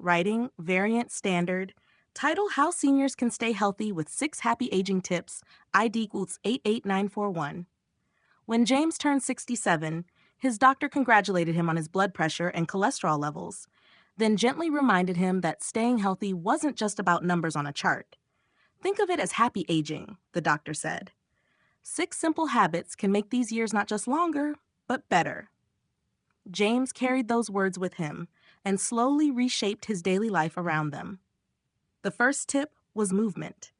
writing, variant, standard. Title How Seniors Can Stay Healthy with 6 Happy Aging Tips, ID equals 88941. When James turned 67, his doctor congratulated him on his blood pressure and cholesterol levels, then gently reminded him that staying healthy wasn't just about numbers on a chart. Think of it as happy aging, the doctor said. 6 simple habits can make these years not just longer, but better. James carried those words with him and slowly reshaped his daily life around them. The first tip was movement.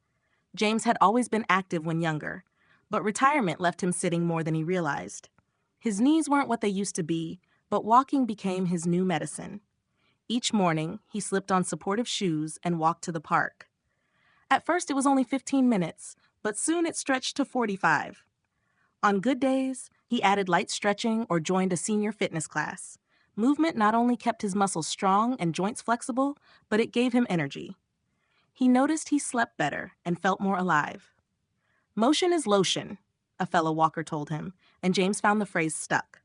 James had always been active when younger, but retirement left him sitting more than he realized. His knees weren't what they used to be, but walking became his new medicine. Each morning, he slipped on supportive shoes and walked to the park. At first, it was only 15 minutes, but soon it stretched to 45. On good days, he added light stretching or joined a senior fitness class. Movement not only kept his muscles strong and joints flexible, but it gave him energy. He noticed he slept better and felt more alive. Motion is lotion, a fellow walker told him, and James found the phrase stuck.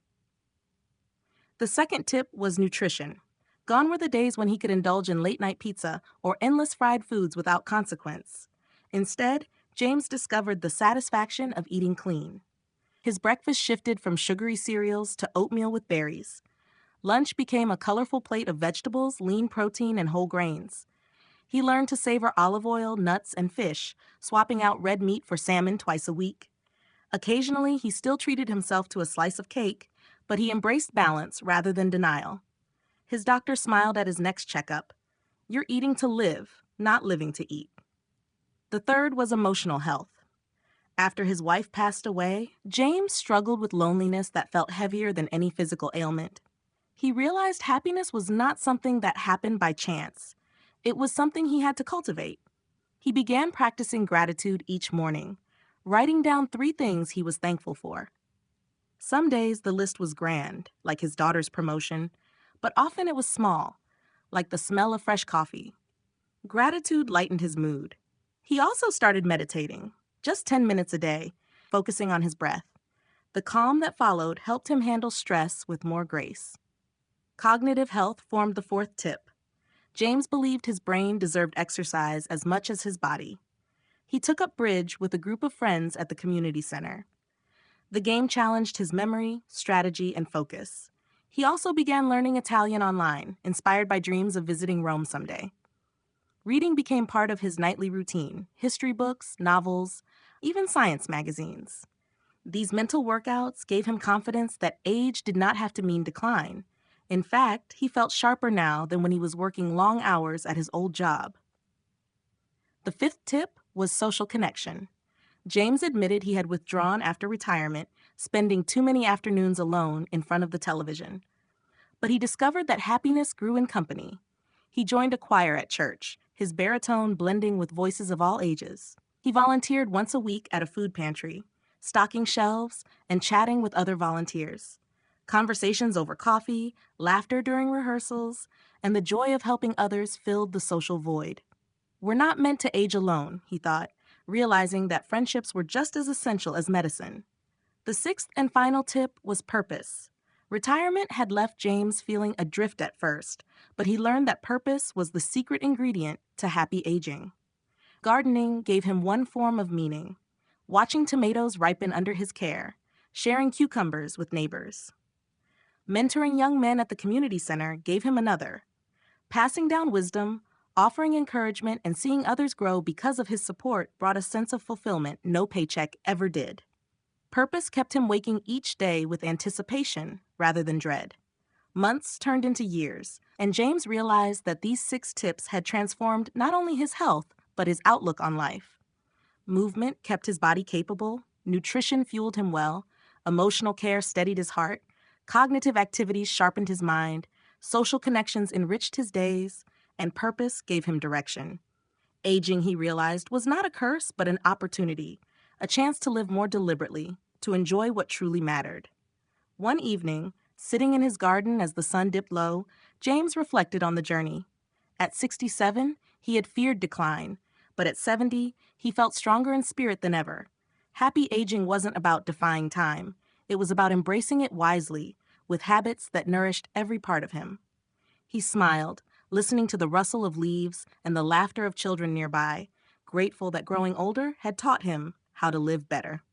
The second tip was nutrition. Gone were the days when he could indulge in late-night pizza or endless fried foods without consequence. Instead, James discovered the satisfaction of eating clean. His breakfast shifted from sugary cereals to oatmeal with berries. Lunch became a colorful plate of vegetables, lean protein, and whole grains. He learned to savor olive oil, nuts, and fish, swapping out red meat for salmon twice a week. Occasionally, he still treated himself to a slice of cake, but he embraced balance rather than denial. His doctor smiled at his next checkup. You're eating to live, not living to eat. The third was emotional health. After his wife passed away, James struggled with loneliness that felt heavier than any physical ailment. He realized happiness was not something that happened by chance. It was something he had to cultivate. He began practicing gratitude each morning, writing down 3 things he was thankful for. Some days the list was grand, like his daughter's promotion, but often it was small, like the smell of fresh coffee. Gratitude lightened his mood. He also started meditating, just 10 minutes a day, focusing on his breath. The calm that followed helped him handle stress with more grace. Cognitive health formed the fourth tip. James believed his brain deserved exercise as much as his body. He took up bridge with a group of friends at the community center. The game challenged his memory, strategy, and focus. He also began learning Italian online, inspired by dreams of visiting Rome someday. Reading became part of his nightly routine: history books, novels, even science magazines. These mental workouts gave him confidence that age did not have to mean decline. In fact, he felt sharper now than when he was working long hours at his old job. The fifth tip was social connection. James admitted he had withdrawn after retirement, spending too many afternoons alone in front of the television. But he discovered that happiness grew in company. He joined a choir at church, his baritone blending with voices of all ages. He volunteered once a week at a food pantry, stocking shelves and chatting with other volunteers. Conversations over coffee, laughter during rehearsals, and the joy of helping others filled the social void. We're not meant to age alone, he thought, realizing that friendships were just as essential as medicine. The sixth and final tip was purpose. Retirement had left James feeling adrift at first, but he learned that purpose was the secret ingredient to happy aging. Gardening gave him one form of meaning: watching tomatoes ripen under his care, sharing cucumbers with neighbors. Mentoring young men at the community center gave him another: passing down wisdom, offering encouragement, and seeing others grow because of his support brought a sense of fulfillment no paycheck ever did. Purpose kept him waking each day with anticipation rather than dread. Months turned into years, and James realized that these 6 tips had transformed not only his health, but his outlook on life. Movement kept his body capable, nutrition fueled him well, emotional care steadied his heart, cognitive activities sharpened his mind, social connections enriched his days, and purpose gave him direction. Aging, he realized, was not a curse, but an opportunity, a chance to live more deliberately, to enjoy what truly mattered. One evening, sitting in his garden as the sun dipped low, James reflected on the journey. At 67, he had feared decline, but at 70, he felt stronger in spirit than ever. Happy aging wasn't about defying time. It was about embracing it wisely, with habits that nourished every part of him. He smiled, listening to the rustle of leaves and the laughter of children nearby, grateful that growing older had taught him how to live better.